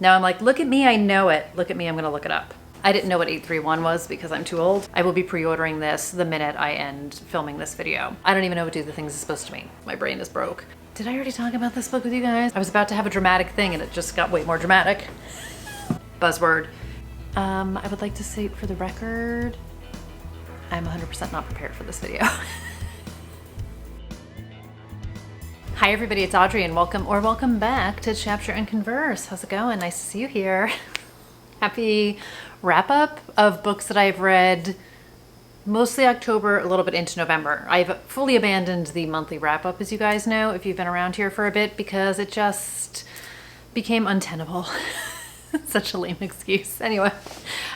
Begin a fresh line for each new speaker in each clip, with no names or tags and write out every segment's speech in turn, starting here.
Now I'm like, look at me, I know it. Look at me, I'm gonna look it up. I didn't know what 831 was because I'm too old. I will be pre-ordering this the minute I end filming this video. I don't even know what Do the Things is supposed to mean. My brain is broke. Did I already talk about this book with you guys? I was about to have a dramatic thing and it just got way more dramatic. Buzzword. I would like to say for the record, I'm 100% not prepared for this video. Hi everybody, it's Audrey and welcome back to Chapter and Converse. How's it going? Nice to see you here. Happy wrap up of books that I've read mostly October, a little bit into November. I've fully abandoned the monthly wrap up, as you guys know, if you've been around here for a bit, because it just became untenable. Such a lame excuse. Anyway,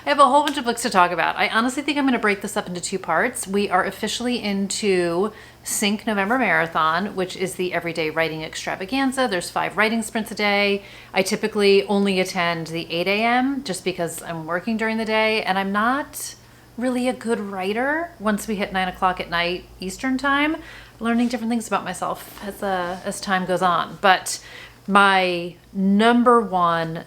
I have a whole bunch of books to talk about. I honestly think I'm going to break this up into two parts. We are officially into Sync November Marathon, which is the everyday writing extravaganza. There's 5 writing sprints a day. I typically only attend the 8 a.m. just because I'm working during the day and I'm not really a good writer once we hit 9 o'clock at night Eastern time, learning different things about myself as time goes on. But my number one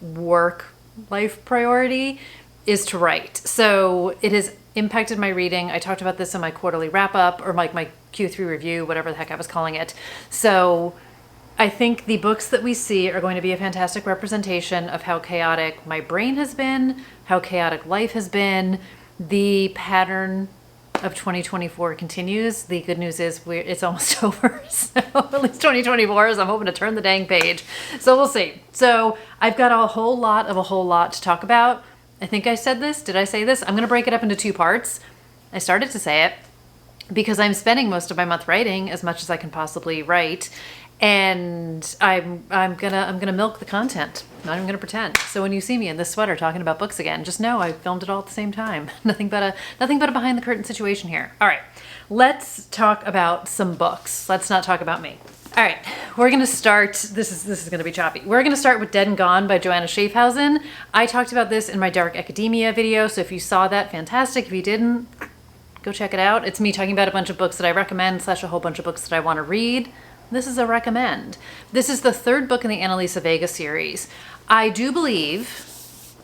work life priority is to write. So it has impacted my reading. I talked about this in my quarterly wrap up or like my Q3 review, whatever the heck I was calling it. So I think the books that we see are going to be a fantastic representation of how chaotic my brain has been, how chaotic life has been. The pattern of 2024 continues. The good news is it's almost over. So at least 2024 is I'm hoping to turn the dang page. So we'll see. So I've got a whole lot to talk about. I think I said this. Did I say this? I'm going to break it up into 2 parts. I started to say it because I'm spending most of my month writing as much as I can possibly write. And I'm gonna milk the content. Not even gonna pretend. So when you see me in this sweater talking about books again, just know I filmed it all at the same time. Nothing but a behind the curtain situation here. All right, let's talk about some books. Let's not talk about me. All right, we're gonna start. This is gonna be choppy. We're gonna start with Dead and Gone by Joanna Schaafhausen. I talked about this in my Dark Academia video, so if you saw that, fantastic. If you didn't, go check it out. It's me talking about a bunch of books that I recommend / a whole bunch of books that I want to read. This is a recommend. This is the 3rd book in the Annalisa Vega series. I do believe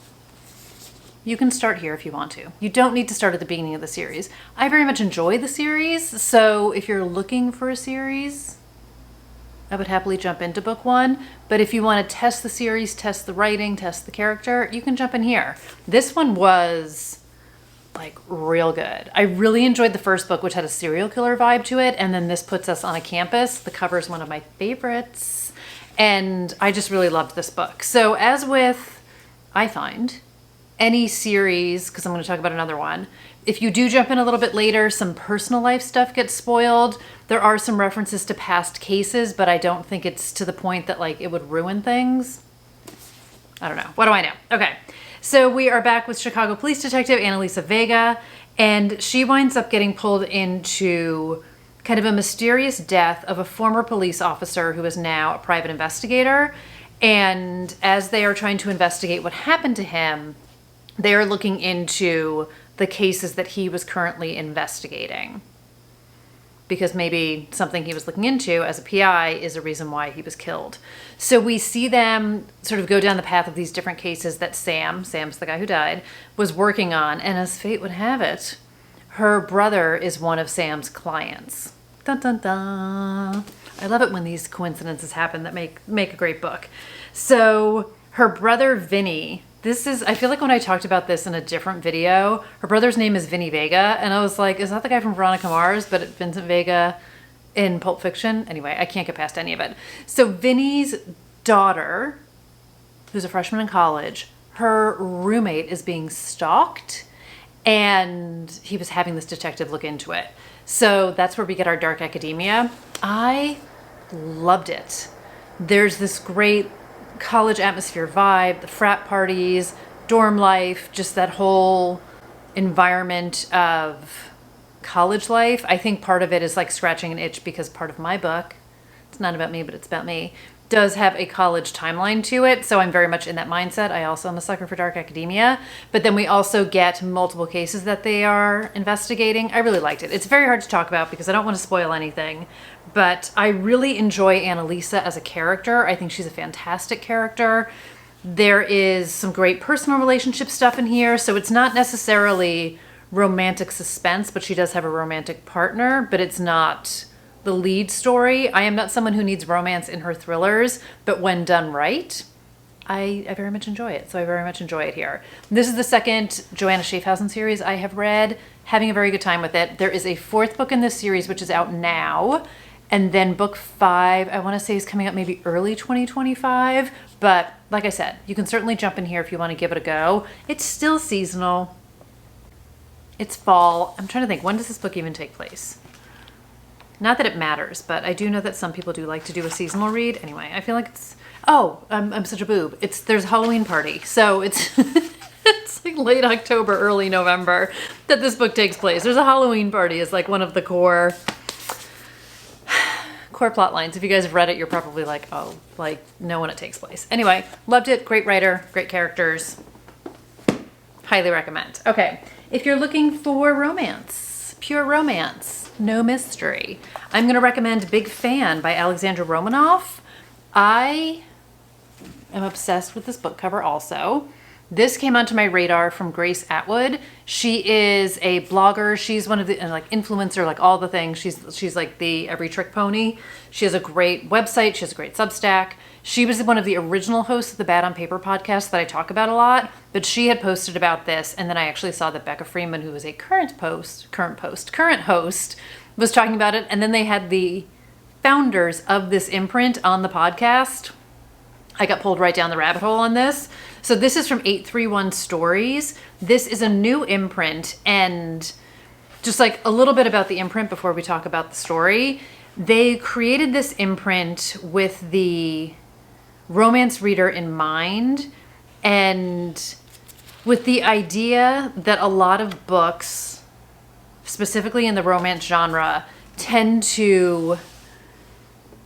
you can start here if you want to. You don't need to start at the beginning of the series. I very much enjoy the series, so if you're looking for a series, I would happily jump into book 1. But if you want to test the series, test the writing, test the character, you can jump in here. This one was like real good. I really enjoyed the first book, which had a serial killer vibe to it. And then this puts us on a campus. The cover is one of my favorites. And I just really loved this book. So as with, I find, any series, because I'm going to talk about another one, if you do jump in a little bit later, some personal life stuff gets spoiled. There are some references to past cases, but I don't think it's to the point that like it would ruin things. I don't know. What do I know? Okay. So we are back with Chicago police detective Annalisa Vega, and she winds up getting pulled into kind of a mysterious death of a former police officer who is now a private investigator. And as they are trying to investigate what happened to him, they are looking into the cases that he was currently investigating, because maybe something he was looking into as a PI is a reason why he was killed. So we see them sort of go down the path of these different cases that Sam's the guy who died, was working on. And as fate would have it, her brother is one of Sam's clients. Dun, dun, dun. I love it when these coincidences happen that make a great book. So her brother, Vinny, I feel like when I talked about this in a different video, her brother's name is Vinny Vega, and I was like, is that the guy from Veronica Mars, but Vincent Vega in Pulp Fiction? Anyway, I can't get past any of it. So Vinny's daughter, who's a freshman in college, her roommate is being stalked, and he was having this detective look into it. So that's where we get our Dark Academia. I loved it. There's this great college atmosphere vibe, the frat parties, dorm life, just that whole environment of college life. I think part of it is like scratching an itch because part of my book, it's not about me, but it's about me, does have a college timeline to it, so I'm very much in that mindset. I also am a sucker for dark academia, but then we also get multiple cases that they are investigating. I really liked it. It's very hard to talk about because I don't want to spoil anything, but I really enjoy Annalisa as a character. I think she's a fantastic character. There is some great personal relationship stuff in here, so it's not necessarily romantic suspense, but she does have a romantic partner, but it's not the lead story. I am not someone who needs romance in her thrillers, but when done right, I very much enjoy it. So I very much enjoy it here. This is the second Joanna Schaafhausen series I have read, having a very good time with it. There is a fourth book in this series, which is out now. And then book 5, I want to say is coming up maybe early 2025. But like I said, you can certainly jump in here if you want to give it a go. It's still seasonal. It's fall. I'm trying to think, when does this book even take place? Not that it matters, but I do know that some people do like to do a seasonal read. Anyway, I feel like it's, I'm such a boob. There's a Halloween party. So it's, it's like late October, early November that this book takes place. There's a Halloween party is like one of the core plot lines. If you guys have read it, you're probably like, oh, like know when it takes place. Anyway, loved it. Great writer, great characters. Highly recommend. Okay. If you're looking for romance, pure romance, no mystery, I'm going to recommend Big Fan by Alexandra Romanoff. I am obsessed with this book cover also. This came onto my radar from Grace Atwood. She is a blogger. She's one of the like influencer, like all the things. She's like the every trick pony. She has a great website. She has a great Substack. She was one of the original hosts of the Bad on Paper podcast that I talk about a lot, but she had posted about this. And then I actually saw that Becca Freeman, who is a current host, was talking about it. And then they had the founders of this imprint on the podcast. I got pulled right down the rabbit hole on this. So this is from 831 Stories. This is a new imprint, and just like a little bit about the imprint before we talk about the story. They created this imprint with the romance reader in mind, and with the idea that a lot of books, specifically in the romance genre, tend to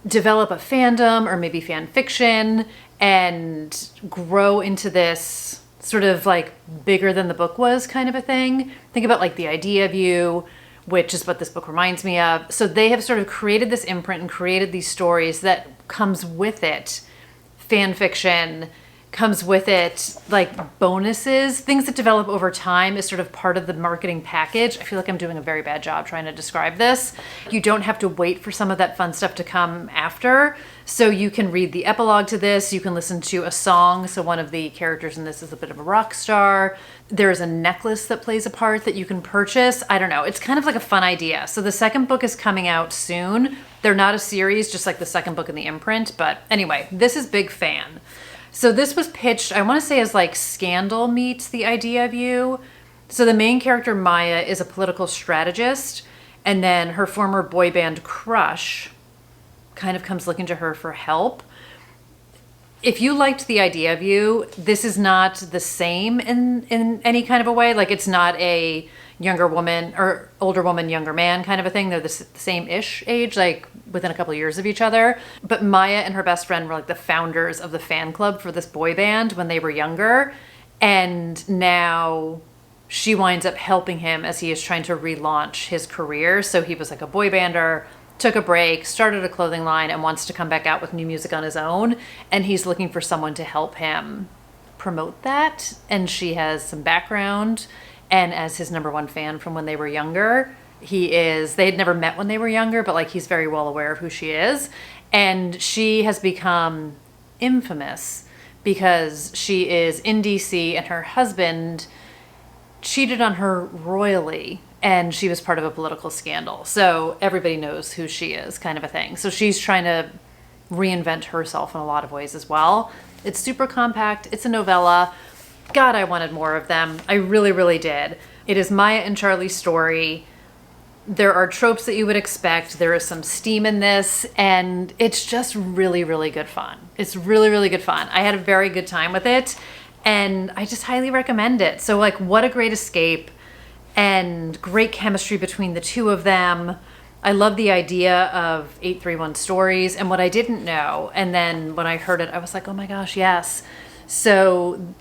develop a fandom or maybe fan fiction and grow into this sort of like bigger than the book was kind of a thing. Think about like The Idea of You, which is what this book reminds me of. So they have sort of created this imprint and created these stories that comes with it fan fiction, comes with it like bonuses, things that develop over time is sort of part of the marketing package. I feel like I'm doing a very bad job trying to describe this. You don't have to wait for some of that fun stuff to come after. So you can read the epilogue to this. You can listen to a song. So one of the characters in this is a bit of a rock star. There's a necklace that plays a part that you can purchase. I don't know. It's kind of like a fun idea. So the second book is coming out soon. They're not a series, just like the second book in the imprint. But anyway, this is Big Fan. So this was pitched, I want to say, as like Scandal meets The Idea of You. So the main character, Maya, is a political strategist, and then her former boy band crush kind of comes looking to her for help. If you liked The Idea of You, this is not the same in any kind of a way. Like, it's not a younger woman or older woman, younger man kind of a thing. They're the same-ish age, like within a couple of years of each other. But Maya and her best friend were like the founders of the fan club for this boy band when they were younger. And now she winds up helping him as he is trying to relaunch his career. So he was like a boy bander, took a break, started a clothing line, and wants to come back out with new music on his own. And he's looking for someone to help him promote that. And she has some background. And as his number one fan from when they were younger, they had never met when they were younger, but like he's very well aware of who she is. And she has become infamous because she is in DC and her husband cheated on her royally, and she was part of a political scandal. So everybody knows who she is, kind of a thing. So she's trying to reinvent herself in a lot of ways as well. It's super compact. It's a novella. God, I wanted more of them. I really, really did. It is Maya and Charlie's story. There are tropes that you would expect. There is some steam in this, and it's just really, really good fun. It's really, really good fun. I had a very good time with it, and I just highly recommend it. So like, what a great escape and great chemistry between the two of them. I love the idea of 831 stories and what I didn't know. And then when I heard it, I was like, oh my gosh, yes. So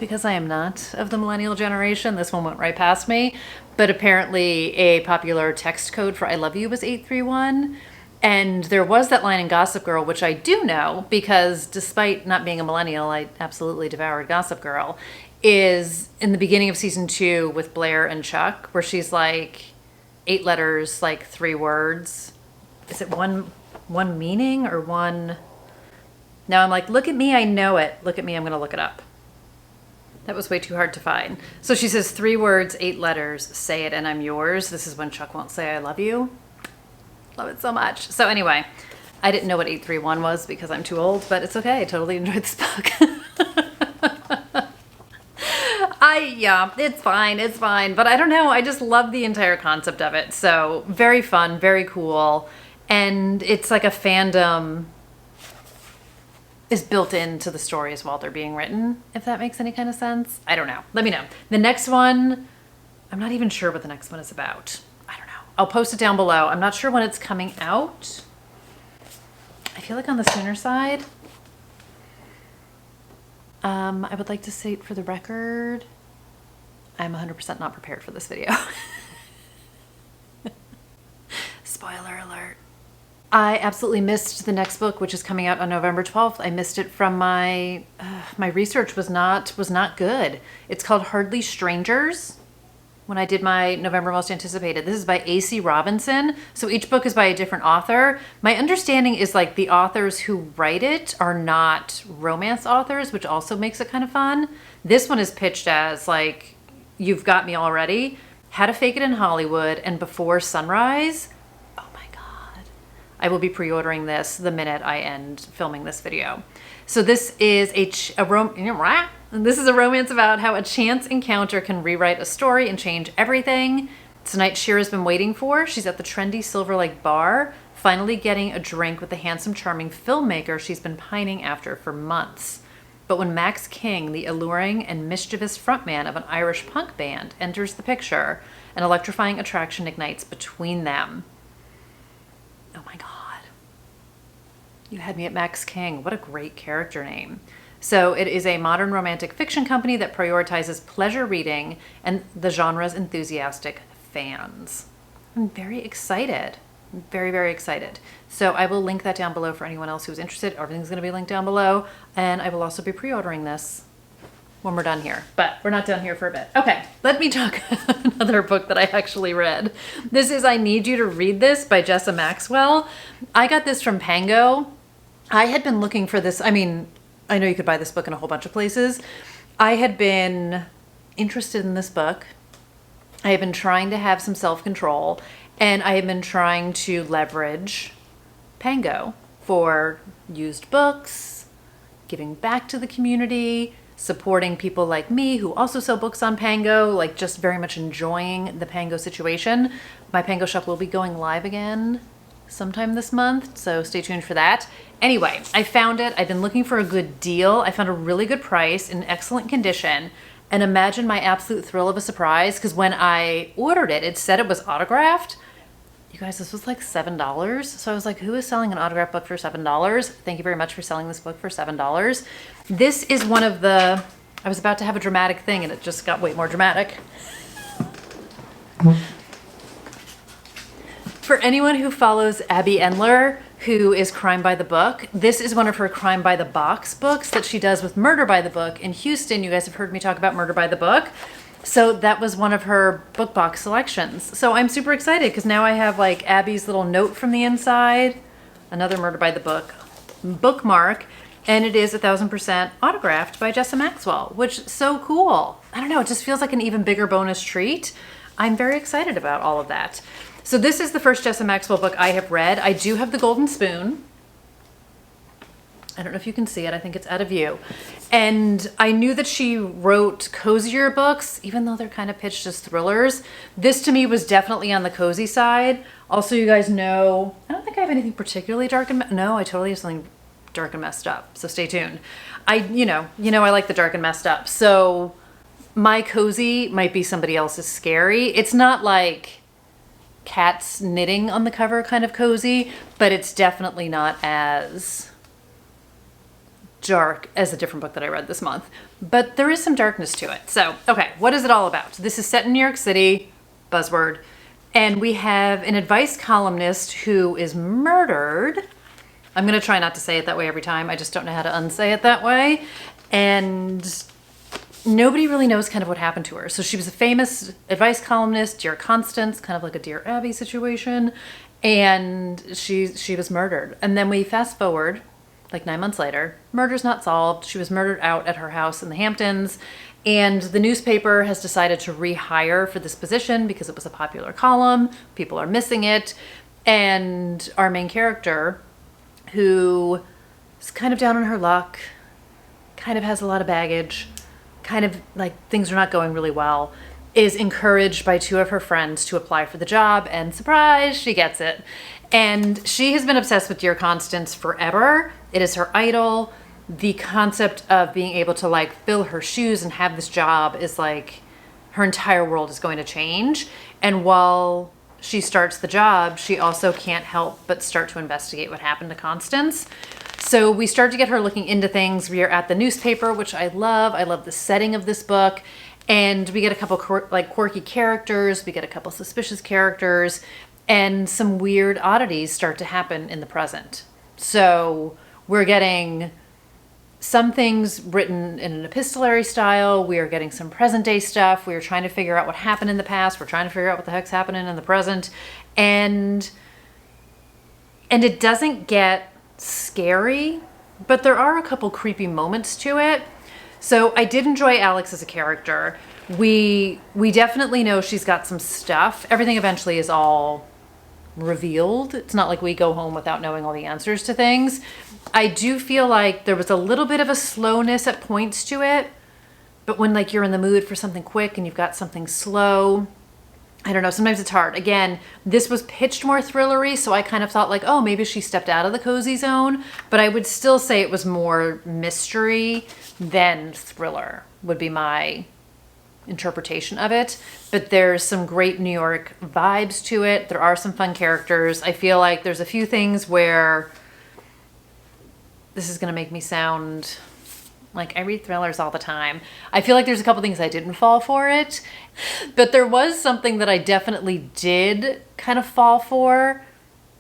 because I am not of the millennial generation, this one went right past me. But apparently a popular text code for I love you was 831. And there was that line in Gossip Girl, which I do know because despite not being a millennial, I absolutely devoured Gossip Girl, is in the beginning of season 2 with Blair and Chuck, where she's like 8 letters, like 3 words. Is it one meaning or one? Now I'm like, look at me, I know it. Look at me, I'm going to look it up. That was way too hard to find. So she says 3 words, 8 letters, say it and I'm yours. This is when Chuck won't say I love you. Love it so much. So anyway, I didn't know what 831 was because I'm too old, but it's okay. I totally enjoyed this book. Yeah, it's fine. But I don't know. I just love the entire concept of it. So very fun, very cool. And it's like a fandom is built into the stories while they're being written, if that makes any kind of sense. I don't know. Let me know. The next one, I'm not even sure what the next one is about. I don't know. I'll post it down below. I'm not sure when it's coming out. I feel like on the sooner side. I would like to say for the record, I'm 100% not prepared for this video. Spoiler alert. I absolutely missed the next book, which is coming out on November 12th. I missed it from my research was not good. It's called Hardly Strangers. When I did my November Most Anticipated, this is by A.C. Robinson. So each book is by a different author. My understanding is like the authors who write it are not romance authors, which also makes it kind of fun. This one is pitched as like, You've Got Me Already, How to Fake It in Hollywood, and Before Sunrise. Oh my God. I will be pre-ordering this the minute I end filming this video. So this is a romance about how a chance encounter can rewrite a story and change everything. It's a night Shira's been waiting for. She's at the trendy Silver Lake bar, finally getting a drink with the handsome, charming filmmaker she's been pining after for months. But when Max King, the alluring and mischievous frontman of an Irish punk band, enters the picture, an electrifying attraction ignites between them. Oh my God. You had me at Max King. What a great character name. So it is a modern romantic fiction company that prioritizes pleasure reading and the genre's enthusiastic fans. I'm very excited. I'm very, very excited. So I will link that down below for anyone else who's interested. Everything's going to be linked down below. And I will also be pre-ordering this when we're done here. But we're not done here for a bit. Okay, let me talk about another book that I actually read. This is I Need You to Read This by Jessa Maxwell. I got this from Pango. I had been looking for this. I mean, I know you could buy this book in a whole bunch of places. I had been interested in this book. I have been trying to have some self-control, and I have been trying to leverage Pango for used books, giving back to the community, supporting people like me who also sell books on Pango, like just very much enjoying the Pango situation. My Pango shop will be going live again sometime this month, so stay tuned for that. Anyway, I found it. I've been looking for a good deal. I found a really good price in excellent condition, and imagine my absolute thrill of a surprise, because when I ordered it, it said it was autographed. You guys, this was like $7. So I was like, who is selling an autographed book for $7? Thank you very much for selling this book for $7. This is one of the, I was about to have a dramatic thing and it just got way more dramatic. For anyone who follows Abby Endler, who is Crime by the Book, this is one of her Crime by the Box books that she does with Murder by the Book in Houston. You guys have heard me talk about Murder by the Book. So that was one of her book box selections. So I'm super excited because now I have like Abby's little note from the inside, another Murder by the Book bookmark, and it is 1000% autographed by Jessa Maxwell, which is so cool. I don't know, it just feels like an even bigger bonus treat. I'm very excited about all of that. So this is the first Jessa Maxwell book I have read. I do have The Golden Spoon. I don't know if you can see it. I think it's out of view. And I knew that she wrote cozier books, even though they're kind of pitched as thrillers. This to me was definitely on the cozy side. Also, you guys know, I don't think I have anything particularly dark and, no, I totally have something dark and messed up. So stay tuned. You know, I like the dark and messed up. So my cozy might be somebody else's scary. It's not like cats knitting on the cover kind of cozy, but it's definitely not as dark as a different book that I read this month. But there is some darkness to it. So, okay, what is it all about? This is set in New York City, buzzword, and we have an advice columnist who is murdered. I'm going to try not to say it that way every time. I just don't know how to unsay it that way. And nobody really knows kind of what happened to her. So she was a famous advice columnist, Dear Constance, kind of like a Dear Abby situation. And she was murdered. And then we fast forward like 9 months later. Murder's not solved. She was murdered out at her house in the Hamptons. And the newspaper has decided to rehire for this position because it was a popular column. People are missing it. And our main character, who is kind of down on her luck, kind of has a lot of baggage, kind of like things are not going really well, is encouraged by 2 of her friends to apply for the job, and surprise, she gets it. And she has been obsessed with Dear Constance forever. It is her idol. The concept of being able to like fill her shoes and have this job is like her entire world is going to change. And while she starts the job, she also can't help but start to investigate what happened to Constance. So we start to get her looking into things. We are at the newspaper, which I love. I love the setting of this book. And we get a couple quirky characters. We get a couple suspicious characters. And some weird oddities start to happen in the present. So we're getting some things written in an epistolary style. We are getting some present day stuff. We are trying to figure out what happened in the past. We're trying to figure out what the heck's happening in the present. And it doesn't get scary, but there are a couple creepy moments to it. So I did enjoy Alex as a character. We definitely know she's got some stuff. Everything eventually is all revealed. It's not like we go home without knowing all the answers to things. I do feel like there was a little bit of a slowness at points to it, but when like you're in the mood for something quick and you've got something slow, I don't know, sometimes it's hard. Again, this was pitched more thrillery, so I kind of thought like, oh, maybe she stepped out of the cozy zone, but I would still say it was more mystery than thriller, would be my interpretation of it. But there's some great New York vibes to it. There are some fun characters. I feel like there's a few things where this is going to make me sound like I read thrillers all the time. I feel like there's a couple things I didn't fall for it, but there was something that I definitely did kind of fall for,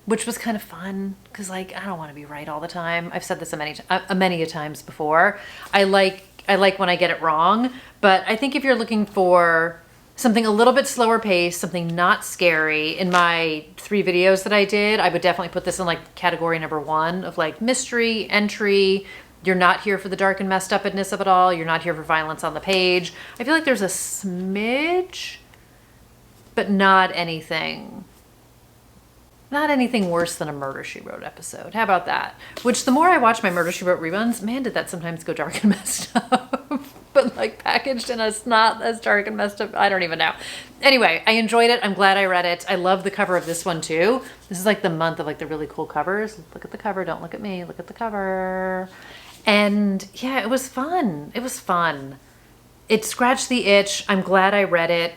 which was kind of fun because like I don't want to be right all the time. I've said this many a times before. I like when I get it wrong, but I think if you're looking for something a little bit slower paced, something not scary, in my 3 videos that I did, I would definitely put this in like category number 1 of like mystery, entry. You're not here for the dark and messed upness of it all. You're not here for violence on the page. I feel like there's a smidge, but not anything worse than a Murder, She Wrote episode. How about that? Which the more I watch my Murder, She Wrote reruns, man, did that sometimes go dark and messed up. But like packaged in a not as dark and messed up. I don't even know. Anyway, I enjoyed it. I'm glad I read it. I love the cover of this one too. This is like the month of like the really cool covers. Look at the cover. Don't look at me. Look at the cover. And yeah, it was fun. It was fun. It scratched the itch. I'm glad I read it.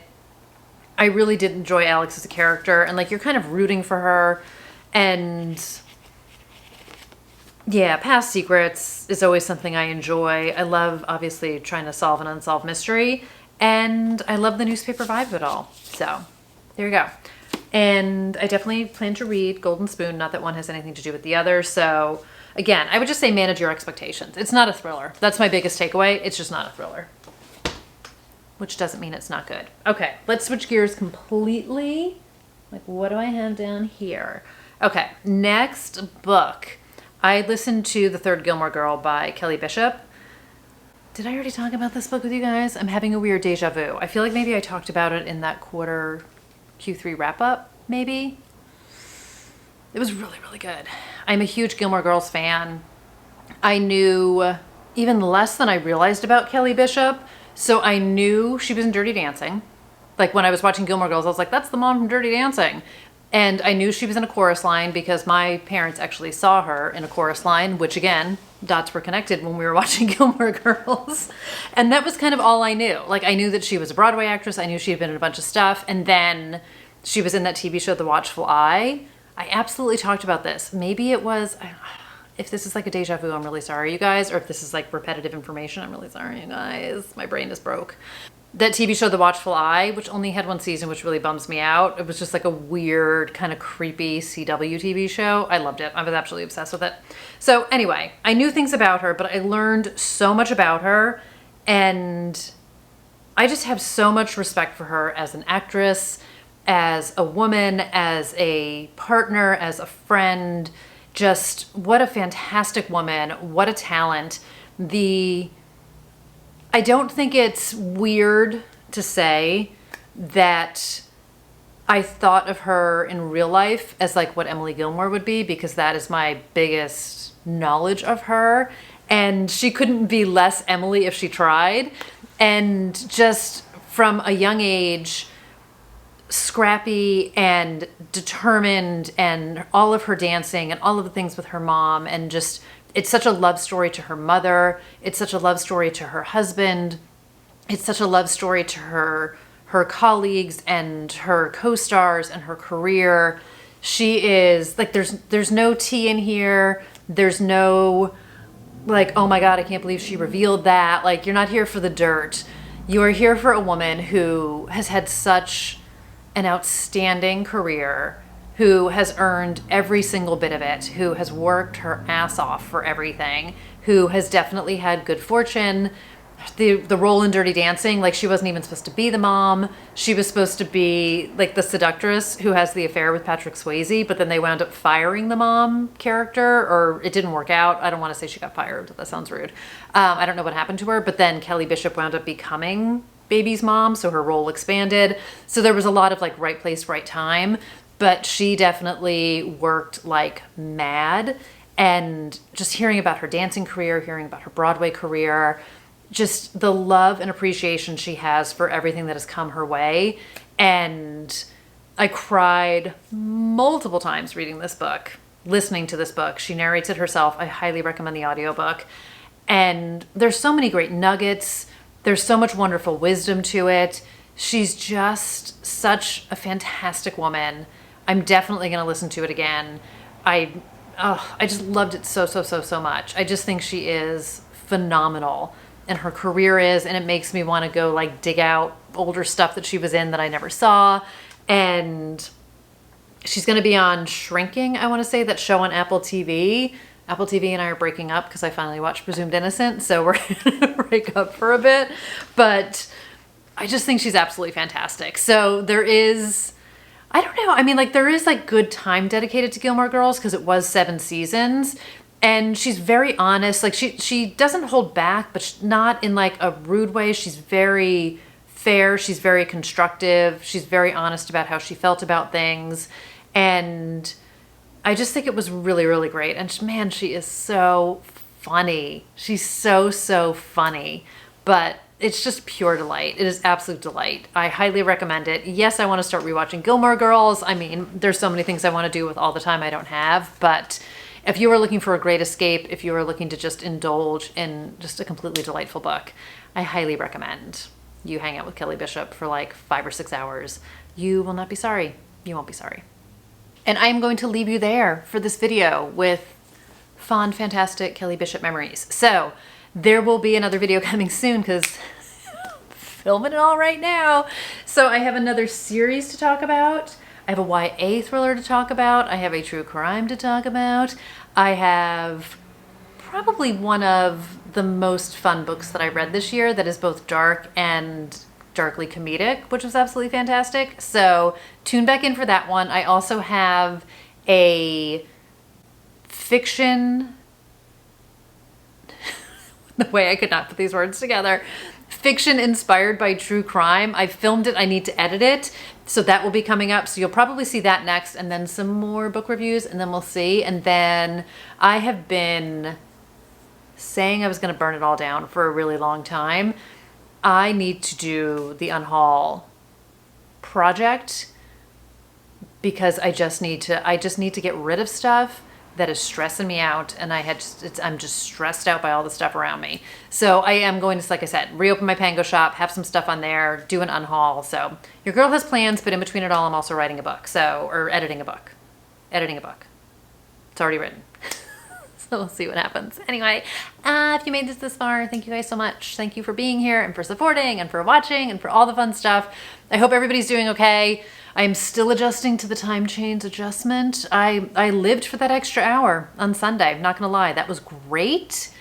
I really did enjoy Alex as a character, and like you're kind of rooting for her. And yeah, Past Secrets is always something I enjoy. I love obviously trying to solve an unsolved mystery, and I love the newspaper vibe of it all. So there you go. And I definitely plan to read Golden Spoon, not that one has anything to do with the other. So again, I would just say manage your expectations. It's not a thriller. That's my biggest takeaway. It's just not a thriller. Which doesn't mean it's not good. Okay, let's switch gears completely. Like, what do I have down here? Okay, next book. I listened to The Third Gilmore Girl by Kelly Bishop. Did I already talk about this book with you guys? I'm having a weird deja vu. I feel like maybe I talked about it in that quarter Q3 wrap-up, maybe? It was really, really good. I'm a huge Gilmore Girls fan. I knew even less than I realized about Kelly Bishop. So I knew she was in Dirty Dancing. Like when I was watching Gilmore Girls, I was like, that's the mom from Dirty Dancing. And I knew she was in a chorus line because my parents actually saw her in a chorus line, which again, dots were connected when we were watching Gilmore Girls. And that was kind of all I knew. Like I knew that she was a Broadway actress. I knew she had been in a bunch of stuff. And then She was in that TV show, The Watchful Eye. I absolutely talked about this. Maybe it was, if this is like a deja vu, I'm really sorry, you guys. Or if this is like repetitive information, I'm really sorry, you guys. My brain is broke. That TV show, The Watchful Eye, which only had one season, which really bums me out. It was just like a weird, kind of creepy CW TV show. I loved it. I was absolutely obsessed with it. So anyway, I knew things about her, but I learned so much about her. And I just have so much respect for her as an actress, as a woman, as a partner, as a friend. Just what a fantastic woman. What a talent. I don't think it's weird to say that I thought of her in real life as like what Emily Gilmore would be, because that is my biggest knowledge of her. And she couldn't be less Emily if she tried. And just from a young age, scrappy and determined, and all of her dancing and all of the things with her mom, and just, it's such a love story to her mother. It's such a love story to her husband. It's such a love story to her colleagues and her co-stars and her career. She is like, there's no tea in here. There's no like, oh my God, I can't believe she revealed that. Like, you're not here for the dirt. You are here for a woman who has had such an outstanding career, who has earned every single bit of it, who has worked her ass off for everything, who has definitely had good fortune. The role in Dirty Dancing, like, she wasn't even supposed to be the mom. She was supposed to be like the seductress who has the affair with Patrick Swayze, but then they wound up firing the mom character, or it didn't work out. I don't want to say she got fired. That sounds rude. I don't know what happened to her, but then Kelly Bishop wound up becoming Baby's mom, so her role expanded. So there was a lot of like right place, right time, but she definitely worked like mad. And just hearing about her dancing career, hearing about her Broadway career, just the love and appreciation she has for everything that has come her way. And I cried multiple times reading this book, listening to this book. She narrates it herself. I highly recommend the audiobook. And there's so many great nuggets. There's so much wonderful wisdom to it. She's just such a fantastic woman. I'm definitely going to listen to it again. I just loved it so much. I just think she is phenomenal. And her career is, and it makes me want to go like dig out older stuff that she was in that I never saw. And she's going to be on Shrinking, I want to say, that show on Apple TV. Apple TV and I are breaking up because I finally watched Presumed Innocent, so we're going to break up for a bit. But I just think she's absolutely fantastic. So there is, I don't know, I mean, like, there is like good time dedicated to Gilmore Girls because it was 7 seasons. And she's very honest. Like, she doesn't hold back, but not in like a rude way. She's very fair. She's very constructive. She's very honest about how she felt about things. And I just think it was really, really great. And man, she is so funny. She's so funny. But it's just pure delight. It is absolute delight. I highly recommend it. Yes, I want to start rewatching Gilmore Girls. I mean, there's so many things I want to do with all the time I don't have. But if you are looking for a great escape, if you are looking to just indulge in just a completely delightful book, I highly recommend you hang out with Kelly Bishop for like 5 or 6 hours. You will not be sorry. You won't be sorry. And I am going to leave you there for this video with fond, fantastic Kelly Bishop memories. So there will be another video coming soon because I'm filming it all right now. So I have another series to talk about. I have a YA thriller to talk about. I have a true crime to talk about. I have probably one of the most fun books that I read this year that is both dark and darkly comedic, which was absolutely fantastic. So tune back in for that one. I also have a fiction, the way I could not put these words together, fiction inspired by true crime. I filmed it, I need to edit it. So that will be coming up. So you'll probably see that next, and then some more book reviews, and then we'll see. And then I have been saying I was going to burn it all down for a really long time. I need to do the Unhaul project because I just need to get rid of stuff that is stressing me out, and I'm just stressed out by all the stuff around me. So I am going to, like I said, reopen my Pango shop, have some stuff on there, do an unhaul. So your girl has plans, but in between it all, I'm also writing a book. Or editing a book. It's already written. So we'll see what happens. Anyway, if you made this far, thank you guys so much. Thank you for being here and for supporting and for watching and for all the fun stuff. I hope everybody's doing okay. I'm still adjusting to the time change adjustment. I lived for that extra hour on Sunday. I'm not gonna lie, that was great.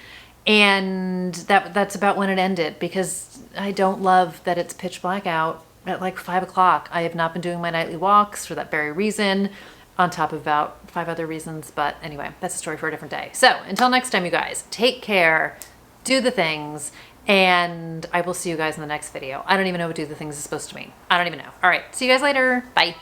And that's about when it ended, because I don't love that it's pitch black out at like 5 o'clock. I have not been doing my nightly walks for that very reason, on top of about 5 other reasons. But anyway, that's a story for a different day. So until next time, you guys, take care, do the things, and I will see you guys in the next video. I don't even know what do the things is supposed to mean. I don't even know. All right, see you guys later. Bye.